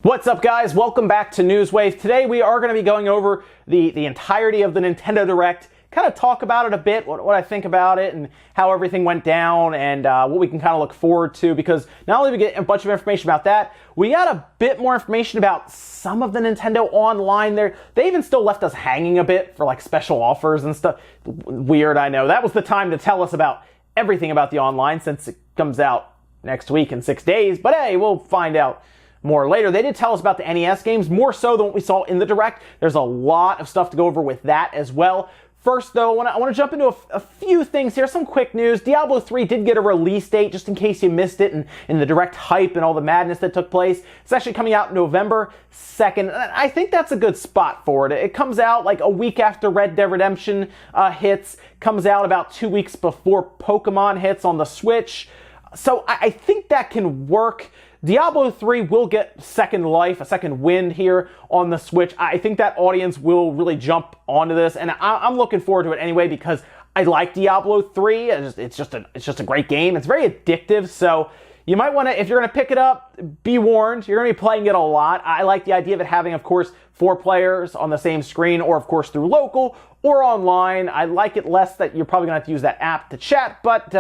What's up, guys? Welcome back to Newswave. Today we are going to be going over the entirety of the Nintendo Direct, kind of talk about it a bit, what I think about it and how everything went down and what we can kind of look forward to, because not only do we get a bunch of information about that, we got a bit more information about some of the Nintendo Online there. They even still left us hanging a bit for like special offers and stuff. Weird, I know. That was the time to tell us about everything about the Online since it comes out next week in 6 days, but hey, we'll find out more later. They did tell us about the NES games, more so than what we saw in the Direct. There's a lot of stuff to go over with that as well. First, though, I want to jump into a few things here. Some quick news. Diablo 3 did get a release date, just in case you missed it, and in the Direct hype and all the madness that took place. It's actually coming out November 2nd. I think that's a good spot for it. It comes out like a week after Red Dead Redemption hits. Comes out about 2 weeks before Pokemon hits on the Switch. So I think that can work. Diablo 3 will get second life, a second wind here on the Switch. I think that audience will really jump onto this, and I'm looking forward to it anyway because I like Diablo 3. It's just a great game. It's very addictive, so you might want to, if you're going to pick it up, be warned. You're going to be playing it a lot. I like the idea of it having, of course, 4 players on the same screen, or of course through local or online. I like it less that you're probably going to have to use that app to chat, but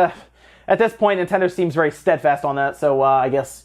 at this point, Nintendo seems very steadfast on that, so I guess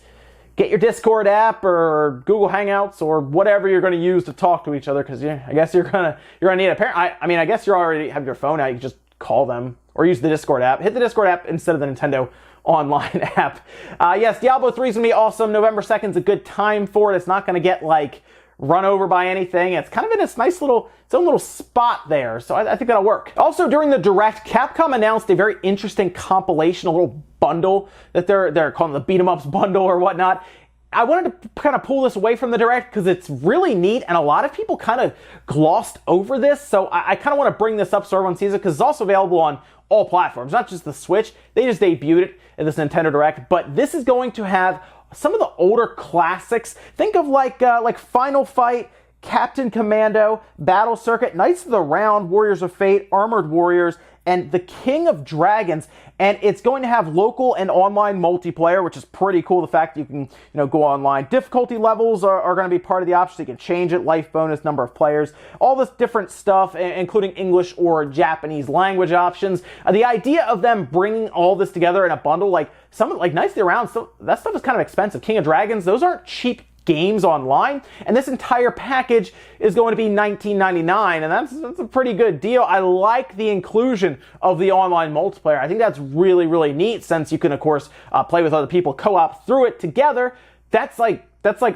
get your Discord app or Google Hangouts or whatever you're going to use to talk to each other, because I guess you're gonna need a parent. I mean, I guess you already have your phone out. You can just call them or use the Discord app. Hit the Discord app instead of the Nintendo Online app. Yes, Diablo 3 is going to be awesome. November 2nd is a good time for it. It's not going to get like run over by anything. It's kind of in its nice little, its own little spot there, so I think that'll work. Also, during the Direct, Capcom announced a very interesting compilation, a little bundle that they're calling the Beat 'em Ups bundle or whatnot. I wanted to kind of pull this away from the Direct because it's really neat, and a lot of people kind of glossed over this, so I kind of want to bring this up so everyone sees it, because it's also available on all platforms, not just the Switch. They just debuted it in this Nintendo Direct, but this is going to have some of the older classics. Think of like Final Fight, Captain Commando, Battle Circuit, Knights of the Round, Warriors of Fate, Armored Warriors, and the King of Dragons. And it's going to have local and online multiplayer, which is pretty cool. The fact that you can, go online. Difficulty levels are going to be part of the option, so you can change it. Life bonus, number of players, all this different stuff, including English or Japanese language options. The idea of them bringing all this together in a bundle, like Knights of the Round, that stuff is kind of expensive. King of Dragons, those aren't cheap games online, and this entire package is going to be $19.99, and that's a pretty good deal. I like the inclusion of the online multiplayer. I think that's really, really neat, since you can, of course, play with other people, co-op through it together. That's like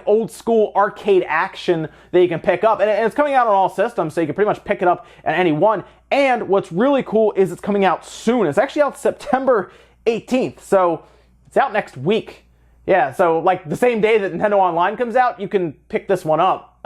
old school arcade action that you can pick up, and it's coming out on all systems, so you can pretty much pick it up at any one. And what's really cool is it's coming out soon. It's actually out September 18th, so it's out next week. Yeah, so like the same day that Nintendo Online comes out, you can pick this one up.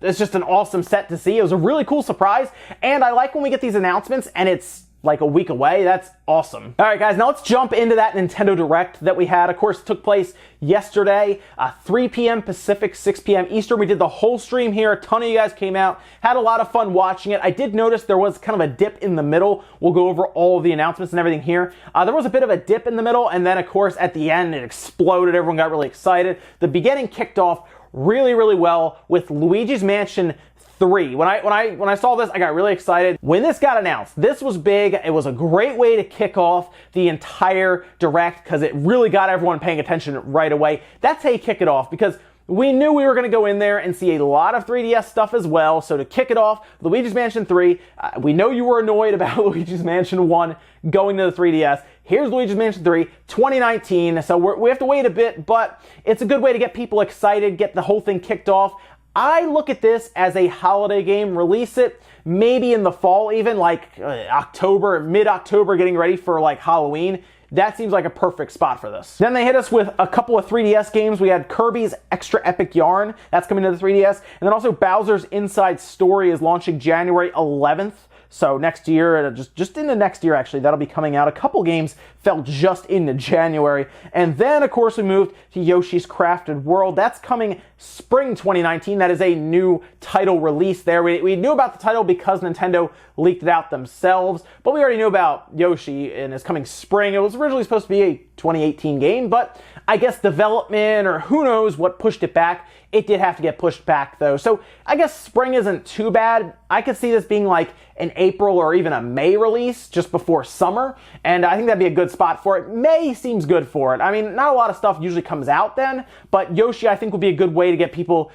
It's just an awesome set to see. It was a really cool surprise, and I like when we get these announcements and it's like a week away. That's awesome. All right, guys, now let's jump into that Nintendo Direct that we had. Of course, it took place yesterday, 3 p.m. Pacific, 6 p.m. Eastern. We did the whole stream here. A ton of you guys came out, had a lot of fun watching it. I did notice there was kind of a dip in the middle. We'll go over all of the announcements and everything here. There was a bit of a dip in the middle, and then, of course, at the end, it exploded. Everyone got really excited. The beginning kicked off really, really well with Luigi's Mansion 3. When I saw this, I got really excited. When this got announced, this was big. It was a great way to kick off the entire Direct because it really got everyone paying attention right away. That's how you kick it off, because we knew we were going to go in there and see a lot of 3DS stuff as well. So to kick it off, Luigi's Mansion 3, we know you were annoyed about Luigi's Mansion 1 going to the 3DS. Here's Luigi's Mansion 3, 2019. So we have to wait a bit, but it's a good way to get people excited, get the whole thing kicked off. I look at this as a holiday game. Release it maybe in the fall, even like October, mid-October, getting ready for like Halloween. That seems like a perfect spot for this. Then they hit us with a couple of 3DS games. We had Kirby's Extra Epic Yarn. That's coming to the 3DS. And then also Bowser's Inside Story is launching January 11th. So next year, just into next year actually, that'll be coming out. A couple games fell just into January. And then, of course, we moved to Yoshi's Crafted World. That's coming spring 2019. That is a new title release there. We knew about the title because Nintendo leaked it out themselves, but we already knew about Yoshi, and it's coming spring. It was originally supposed to be a 2018 game, but I guess development or who knows what pushed it back It did have to get pushed back though. So I guess spring isn't too bad. I could see this being like an April or even a May release just before summer, and I think that'd be a good spot for it. May seems good for it. I mean, not a lot of stuff usually comes out then, but Yoshi I think would be a good way to get people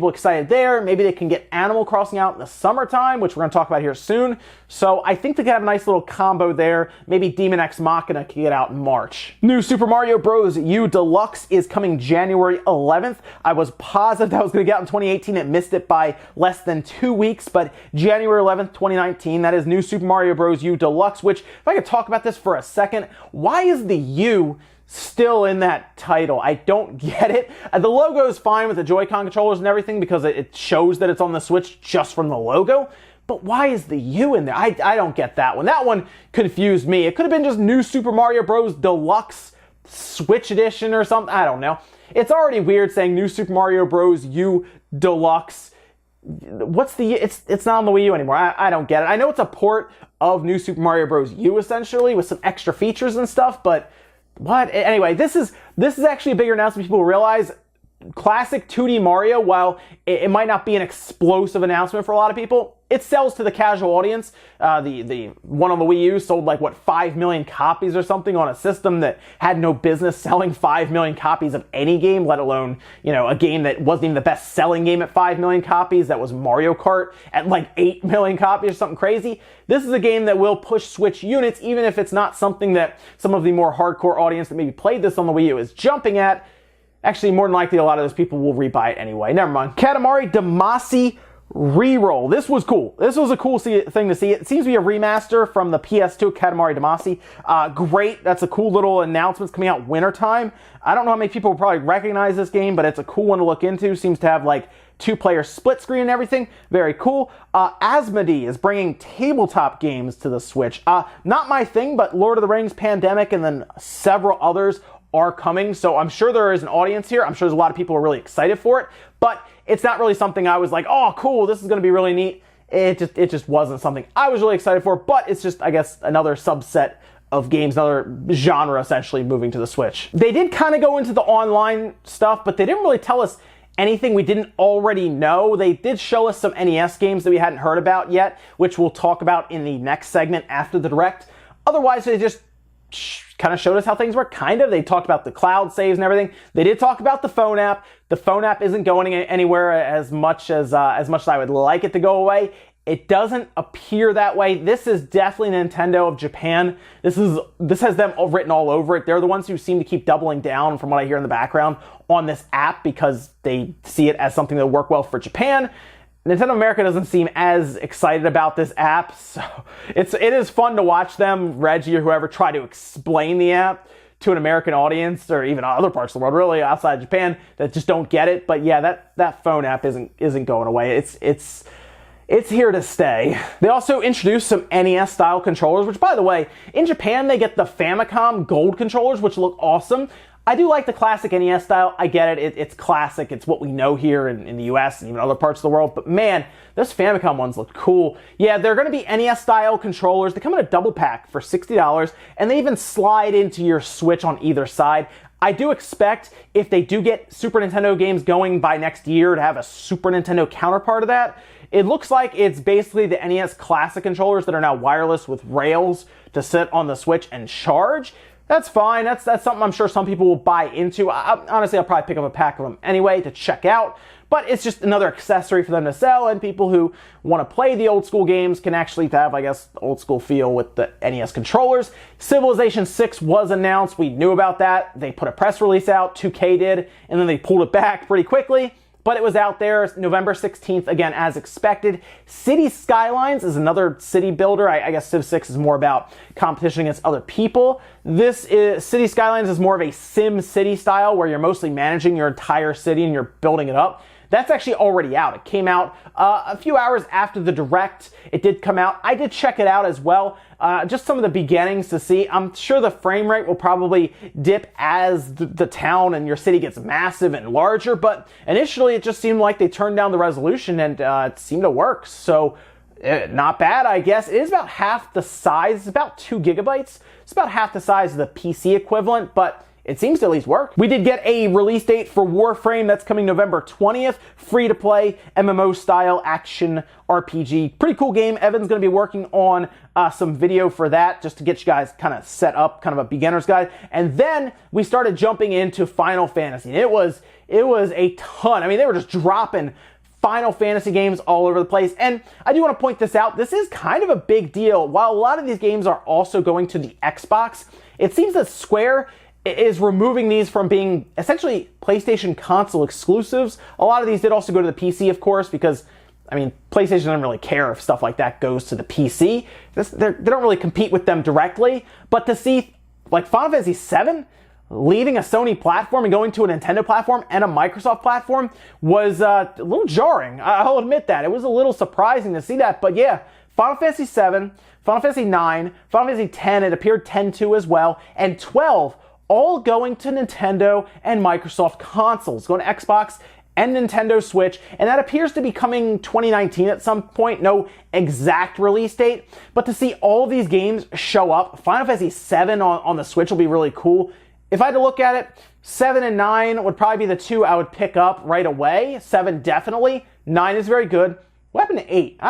excited there. Maybe they can get Animal Crossing out in the summertime, which we're going to talk about here soon. So I think they could have a nice little combo there. Maybe Demon X Machina can get out in March. New Super Mario Bros. U Deluxe is coming January 11th. I was positive that was going to get out in 2018. It missed it by less than 2 weeks, but January 11th, 2019, that is New Super Mario Bros. U Deluxe, which, if I could talk about this for a second, why is the U still in that title? I don't get it. The logo is fine with the Joy-Con controllers and everything because it shows that it's on the Switch just from the logo. But why is the U in there? I don't get that one. That one confused me. It could have been just New Super Mario Bros. Deluxe Switch Edition or something. I don't know. It's already weird saying New Super Mario Bros. U Deluxe. What's the... It's not on the Wii U anymore. I don't get it. I know it's a port of New Super Mario Bros. U essentially with some extra features and stuff, but what? Anyway, this is actually a bigger announcement people realize. Classic 2D Mario, while it might not be an explosive announcement for a lot of people, it sells to the casual audience. The one on the Wii U sold like, what, 5 million copies or something on a system that had no business selling 5 million copies of any game, let alone, a game that wasn't even the best-selling game at 5 million copies. That was Mario Kart at like 8 million copies or something crazy. This is a game that will push Switch units, even if it's not something that some of the more hardcore audience that maybe played this on the Wii U is jumping at. Actually, more than likely, a lot of those people will rebuy it anyway. Never mind. Katamari Damacy Reroll. This was cool. This was a cool thing to see. It seems to be a remaster from the PS2 Katamari Damacy. Great. That's a cool little announcement. It's coming out wintertime. I don't know how many people will probably recognize this game, but it's a cool one to look into. Seems to have like 2-player split screen and everything. Very cool. Asmodee is bringing tabletop games to the Switch. Not my thing, but Lord of the Rings, Pandemic, and then several others are coming, so I'm sure there is an audience here. I'm sure there's a lot of people who are really excited for it, but it's not really something I was like, oh, cool, this is going to be really neat. It just wasn't something I was really excited for, but it's just, I guess, another subset of games, another genre essentially moving to the Switch. They did kind of go into the online stuff, but they didn't really tell us anything we didn't already know. They did show us some NES games that we hadn't heard about yet, which we'll talk about in the next segment after the Direct. Otherwise, they just kind of showed us how things work, kind of. They talked about the cloud saves and everything. They did talk about the phone app. The phone app isn't going anywhere as much as I would like it to go away. It doesn't appear that way. This is definitely Nintendo of Japan. This has them written all over it. They're the ones who seem to keep doubling down, from what I hear in the background, on this app because they see it as something that will work well for Japan. Nintendo America doesn't seem as excited about this app, so it is fun to watch them, Reggie or whoever, try to explain the app to an American audience, or even other parts of the world, really, outside Japan, that just don't get it. But yeah, that phone app isn't going away. It's here to stay. They also introduced some NES-style controllers, which, by the way, in Japan, they get the Famicom Gold controllers, which look awesome. I do like the classic NES style. I get it. It's classic. It's what we know here in the US and even other parts of the world. But man, those Famicom ones look cool. Yeah, they're going to be NES style controllers. They come in a double pack for $60, and they even slide into your Switch on either side. I do expect, if they do get Super Nintendo games going by next year, to have a Super Nintendo counterpart of that. It looks like it's basically the NES classic controllers that are now wireless with rails to sit on the Switch and charge. That's fine. That's something I'm sure some people will buy into. Honestly, I'll probably pick up a pack of them anyway to check out. But it's just another accessory for them to sell, and people who want to play the old school games can actually have, I guess, old school feel with the NES controllers. Civilization 6 was announced. We knew about that. They put a press release out, 2K did, and then they pulled it back pretty quickly. But it was out there November 16th, again, as expected. City Skylines is another city builder. I guess Civ 6 is more about competition against other people. City Skylines is more of a Sim City style, where you're mostly managing your entire city and you're building it up. That's actually already out. It came out a few hours after the Direct. It did come out. I did check it out as well. Just some of the beginnings to see. I'm sure the frame rate will probably dip as the town and your city gets massive and larger, but initially it just seemed like they turned down the resolution, and it seemed to work. So not bad, I guess. It is about half the size. It's about 2 gigabytes. It's about half the size of the PC equivalent, but it seems to at least work. We did get a release date for Warframe. That's coming November 20th. Free-to-play, MMO-style action RPG. Pretty cool game. Evan's going to be working on some video for that just to get you guys kind of set up, kind of a beginner's guide. And then we started jumping into Final Fantasy. And it was a ton. I mean, they were just dropping Final Fantasy games all over the place. And I do want to point this out. This is kind of a big deal. While a lot of these games are also going to the Xbox, it seems that Square is removing these from being essentially PlayStation console exclusives. A lot of these did also go to the PC, of course, because, I mean, PlayStation doesn't really care if stuff like that goes to the PC. They don't really compete with them directly. But to see, like, Final Fantasy VII leaving a Sony platform and going to a Nintendo platform and a Microsoft platform was a little jarring. I'll admit that. It was a little surprising to see that. But yeah, Final Fantasy VII, Final Fantasy IX, Final Fantasy X, it appeared 10-2 as well, and 12, all going to Nintendo and Microsoft consoles, going to Xbox and Nintendo Switch, and that appears to be coming 2019 at some point. No exact release date, but to see all of these games show up, Final Fantasy VII on the Switch will be really cool. If I had to look at it, 7 and 9 would probably be the two I would pick up right away. 7 definitely. 9 is very good. What happened to 8?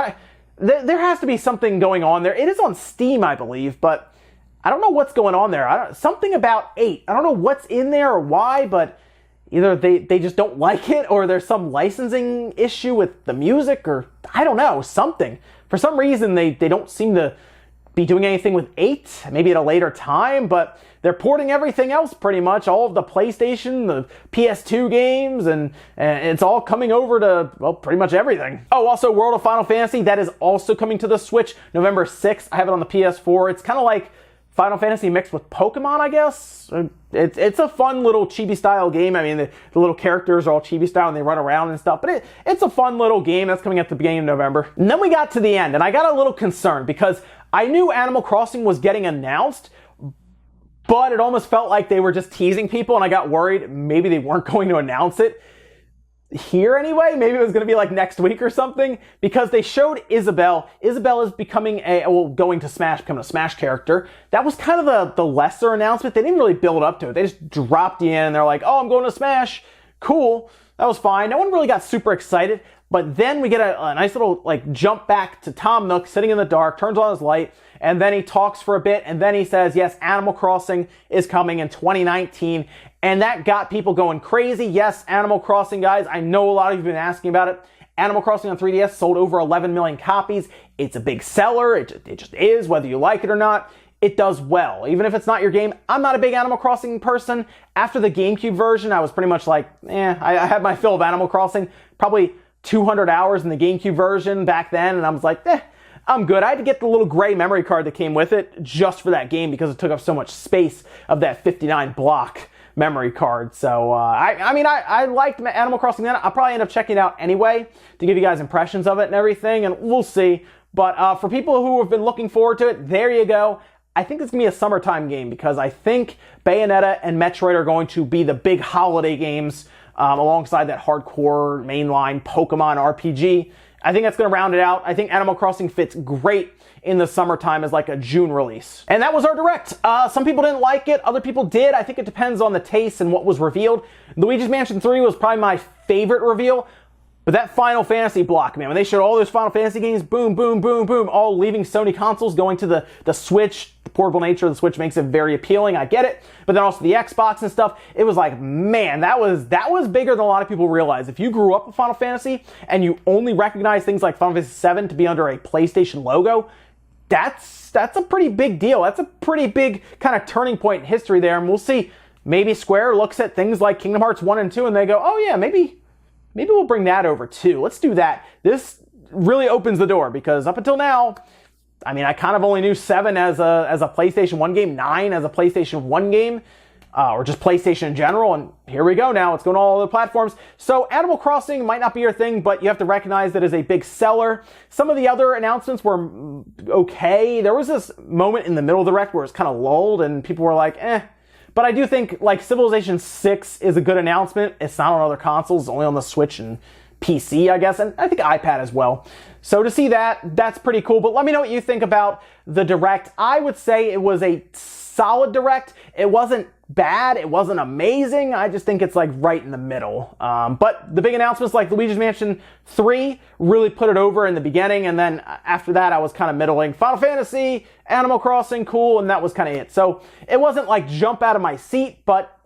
There has to be something going on there. It is on Steam, I believe, but I don't know what's going on there. Something about 8. I don't know what's in there or why, but either they just don't like it, or there's some licensing issue with the music, or I don't know, something. For some reason, they don't seem to be doing anything with 8, maybe at a later time, but they're porting everything else pretty much, all of the PlayStation, the PS2 games, and it's all coming over to, well, pretty much everything. Oh, also World of Final Fantasy, that is also coming to the Switch November 6th. I have it on the PS4. It's kind of like Final Fantasy mixed with Pokemon, I guess. It's a fun little chibi-style game. I mean, the little characters are all chibi-style and they run around and stuff, but it's a fun little game that's coming at the beginning of November. And then we got to the end, and I got a little concerned because I knew Animal Crossing was getting announced, but it almost felt like they were just teasing people, and I got worried maybe they weren't going to announce it here anyway. Maybe it was going to be like next week or something, because they showed Isabelle. Isabelle is becoming going to Smash, becoming a Smash character. That was kind of the lesser announcement. They didn't really build up to it. They just dropped you in, and they're like, oh, I'm going to Smash. Cool. That was fine. No one really got super excited, but then we get a nice little like jump back to Tom Nook sitting in the dark, turns on his light, and then he talks for a bit, and then he says, yes, Animal Crossing is coming in 2019, and that got people going crazy. Yes, Animal Crossing, guys, I know a lot of you have been asking about it. Animal Crossing on 3DS sold over 11 million copies. It's a big seller. It just is, whether you like it or not. It does well, even if it's not your game. I'm not a big Animal Crossing person. After the GameCube version, I was pretty much like, I had my fill of Animal Crossing. Probably 200 hours in the GameCube version back then, and I was like, I'm good. I had to get the little gray memory card that came with it just for that game because it took up so much space of that 59 block memory card. So, I liked Animal Crossing then. I'll probably end up checking it out anyway to give you guys impressions of it and everything, and we'll see. But for people who have been looking forward to it, there you go. I think it's going to be a summertime game because I think Bayonetta and Metroid are going to be the big holiday games alongside that hardcore mainline Pokemon RPG. I think that's going to round it out. I think Animal Crossing fits great in the summertime as like a June release. And that was our Direct. Some people didn't like it. Other people did. I think it depends on the taste and what was revealed. Luigi's Mansion 3 was probably my favorite reveal. But that Final Fantasy block, man, when they showed all those Final Fantasy games, boom, boom, boom, boom, all leaving Sony consoles, going to the Switch. The portable nature of the Switch makes it very appealing. I get it. But then also the Xbox and stuff. It was like, man, that was bigger than a lot of people realize. If you grew up with Final Fantasy and you only recognize things like Final Fantasy VII to be under a PlayStation logo, that's a pretty big deal. That's a pretty big kind of turning point in history there. And we'll see. Maybe Square looks at things like Kingdom Hearts 1 and 2 and they go, oh yeah, maybe we'll bring that over too. Let's do that. This really opens the door because up until now, I mean, I kind of only knew 7 as a PlayStation 1 game, 9 as a PlayStation 1 game, or just PlayStation in general, and here we go now. It's going to all other platforms. So Animal Crossing might not be your thing, but you have to recognize that it's a big seller. Some of the other announcements were okay. There was this moment in the middle of the Direct where it's kind of lulled and people were like, But I do think, like, Civilization 6 is a good announcement. It's not on other consoles, only on the Switch and PC, I guess, and I think iPad as well. So to see that, that's pretty cool. But let me know what you think about the Direct. I would say it was a solid Direct. It wasn't bad. It wasn't amazing. I just think it's like right in the middle. But the big announcements like Luigi's Mansion 3 really put it over in the beginning, and then after that I was kind of middling. Final Fantasy, Animal Crossing, cool, and that was kind of it. So it wasn't like jump out of my seat, but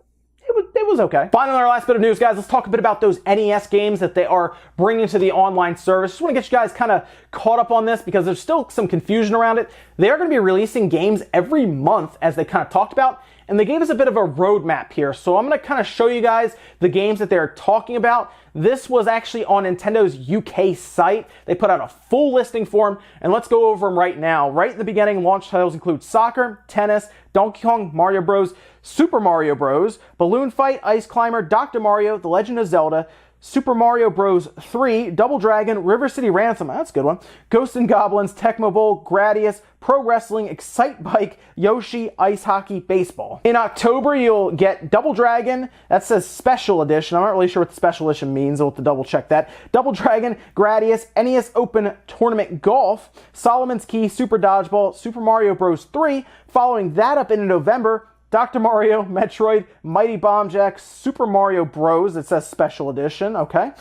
it was okay. Finally, our last bit of news, guys, let's talk a bit about those NES games that they are bringing to the online service. Just want to get you guys kind of caught up on this because there's still some confusion around it. They are going to be releasing games every month, as they kind of talked about, and they gave us a bit of a roadmap here. So I'm going to kind of show you guys the games that they're talking about. This was actually on Nintendo's UK site. They put out a full listing for them, and let's go over them right now. Right in the beginning, launch titles include soccer, tennis, Donkey Kong, Mario Bros, Super Mario Bros, Balloon Fight, Ice Climber, Dr. Mario, The Legend of Zelda, Super Mario Bros. 3, Double Dragon, River City Ransom, that's a good one, Ghosts and Goblins, Tecmo Bowl, Gradius, Pro Wrestling, Excite Bike, Yoshi, Ice Hockey, Baseball. In October, you'll get Double Dragon, that says Special Edition. I'm not really sure what the Special Edition means, I'll have to double check that. Double Dragon, Gradius, NES Open Tournament Golf, Solomon's Key, Super Dodgeball, Super Mario Bros. 3. Following that up in November, Dr. Mario, Metroid, Mighty Bomb Jack, Super Mario Bros. It says Special Edition, okay.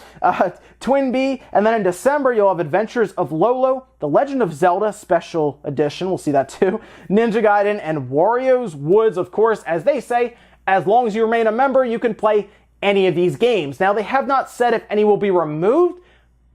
Twin Bee, and then in December you'll have Adventures of Lolo, The Legend of Zelda Special Edition, we'll see that too, Ninja Gaiden, and Wario's Woods, of course, as they say, as long as you remain a member, you can play any of these games. Now, they have not said if any will be removed,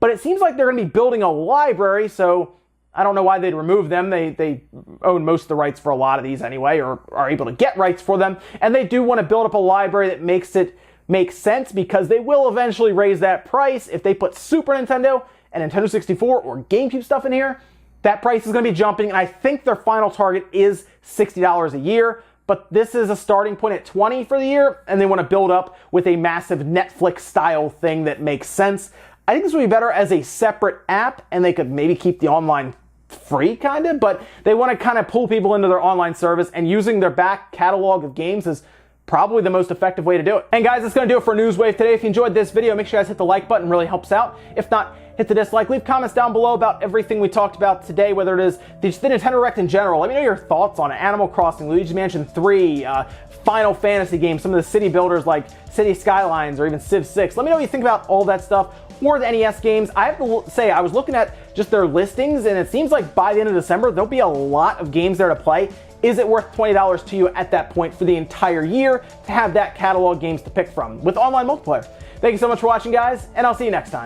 but it seems like they're going to be building a library, so I don't know why they'd remove them. They own most of the rights for a lot of these anyway, or are able to get rights for them. And they do want to build up a library that makes it make sense, because they will eventually raise that price. If they put Super Nintendo and Nintendo 64 or GameCube stuff in here, that price is going to be jumping. And I think their final target is $60 a year. But this is a starting point at $20 for the year, and they want to build up with a massive Netflix-style thing that makes sense. I think this would be better as a separate app, and they could maybe keep the online free kind of, but they want to kind of pull people into their online service, and using their back catalog of games is probably the most effective way to do it. And guys, that's going to do it for Newswave today. If you enjoyed this video, make sure you guys hit the like button, it really helps out. If not, hit the dislike. Leave comments down below about everything we talked about today, whether it is the Nintendo Direct in general. Let me know your thoughts on it. Animal Crossing, Luigi's Mansion 3, Final Fantasy games, some of the city builders like City Skylines or even Civ 6. Let me know what you think about all that stuff, or the NES games. I have to say, I was looking at just their listings, and it seems like by the end of December, there'll be a lot of games there to play. Is it worth $20 to you at that point for the entire year to have that catalog games to pick from with online multiplayer? Thank you so much for watching, guys, and I'll see you next time.